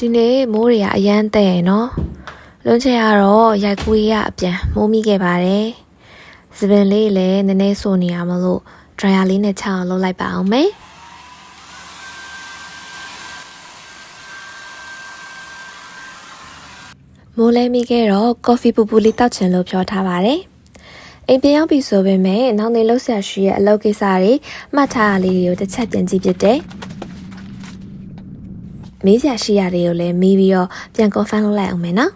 ဒီနေ့မိုးတွေကအရန်တဲ့နော်လွန်ချရတော့ရိုက်ကူးရအပြန်မိုးမိခဲ့ပါတယ်စပင်လေးလည်းနည်းနည်းဆိုနေရမလို့ dryer လေးနဲ့ချအောင်လုပ်လိုက်ပါအောင်မယ်မိုးလဲမိခဲ့တော့ coffee ပူပူလေးတောက်ချင်လို့ပြောထားပါတယ်အိမ်ပြန်ရောက်ပြီဆိုပေမဲ့နောက်နေ့လှုပ်ရှားရှိရဲ့အလုပ်ကိစ္စတွေမှတ်ထားရလေးတွေကိုတစ်ချက်ပြန်ကြည့်ဖြစ်တယ်မေးစရာရှိရတွေကိုလည်းမေးပြီးတော့ပြန် confirm လုပ်လိုက်အောင်မယ်နော်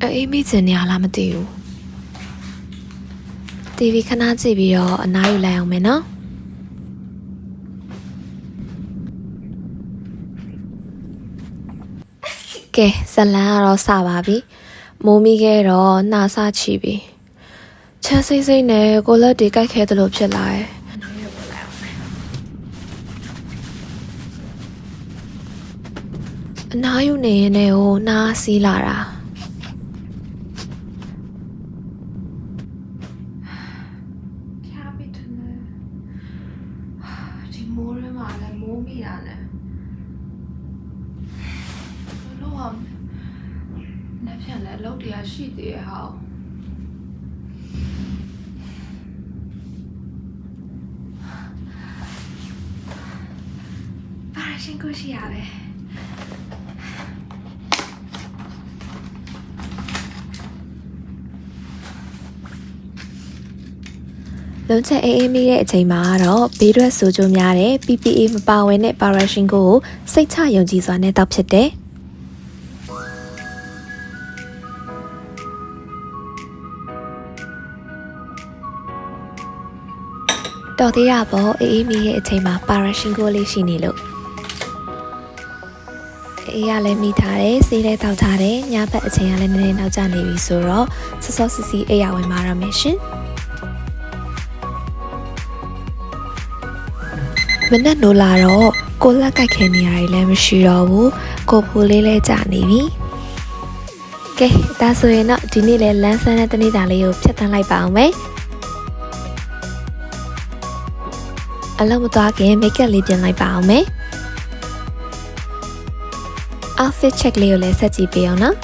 အေးမိချင်နေရလားမသိဘူး TV ခဏကြည့်ပြီးတော့အနားယူလိုက်အောင်မယ်နော်ကဲဇလန်ကတော့စပါပြီမိုးမိခဲ့တော့နှာစချီပြီချမ်းစိမ့်စိမ့်နဲ့ကိုလက်တွေကြိုက်ခဲတယ်လို့ဖြစ်လာတယ်အနားယူနေရင်လည်းဟိုနှာစီးလာတာဒီမိုးရမှာလည်းမိုးမိတာနဲ့လက်ဖြန့်လည်းအလုပ်တရားရှိသေးရဲ့ဟောပါရရှင်ကိုရှိရပဲလုံးချက်အေးအေးမိတဲ့အချိန်မှာတော့ဘေးရွက်ဆိုကြများတဲ့ PPA မပါဝင်တဲ့ပါရရှင်ကိုစိတ်ချယုံကြည်စွာနဲ့တောက်ဖြစ်တယ်တော်သေးရပေါ့အေးအေးမိရဲ့အချိန်မှာပါရရှင်ကိုလေးရှိနေလို့အေးရလည်းမိထားတယ်ဆေးလည်းတောက်ထားတယ်ညဘက်အချိန်ကလည်းနည်းနည်းနောက်ကျနေပြီဆိုတော့စောစောစီစီအေးရဝင်มาရမယ်ရှင်မနဲ့နိုးလာတော့ကိုလက်ကြိုက်ခဲနေရတယ်လည်းမရှိတော့ဘူးကိုဖူလေးလည်းကြာနေပြီကဲဒါဆိုရင်တော့ဒီနေ့လည်းလမ်းဆန်းတဲ့တနေ့တာလေးကိုဖြတ်သန်းလိုက်ပါအောင်မယ်အလုံးမသွားခင်မိတ်ကပ်လေးပြင်လိုက်ပါအောင်မယ် outfit check လေးကိုလည်းဆက်ကြည့်ပေးအောင်နော်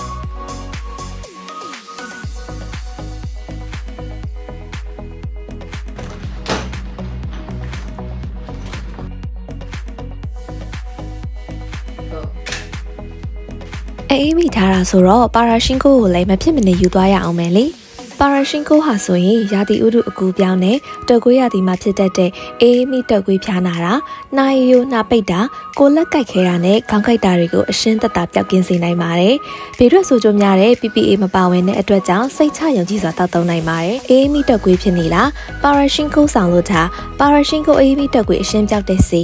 အေးမိထားတာဆိုတော့ပါရာရှင်ကိုကိုလည်းမဖြစ်မနေယူသွားရအောင်မယ်လေပါရာရှင်ကိုဟာဆိုရင်ရာသီဥတုအကူပြောင်းနဲ့တုပ်ကွေးရာသီမှာဖြစ်တတ်တဲ့အေးမိတုပ်ကွေးဖျားနာတာနှာရည်ရိုးနှာပိတ်တာကိုလက်ကိုက်ခဲတာနဲ့ခေါင်းကိုက်တာတွေကိုအရှင်းသက်သာပျောက်ကင်းစေနိုင်ပါတယ်ဘေးရွက်ဆိုကြများတဲ့ PPA မပါဝင်တဲ့အတွက်ကြောင့်စိတ်ချယုံကြည်စွာတောက်သုံးနိုင်ပါတယ်အေးမိတုပ်ကွေးဖြစ်နေလားပါရာရှင်ကိုဆောင်လို့ထားပါရာရှင်ကိုအေးမိတုပ်ကွေးအရှင်းပျောက်တဲ့စီ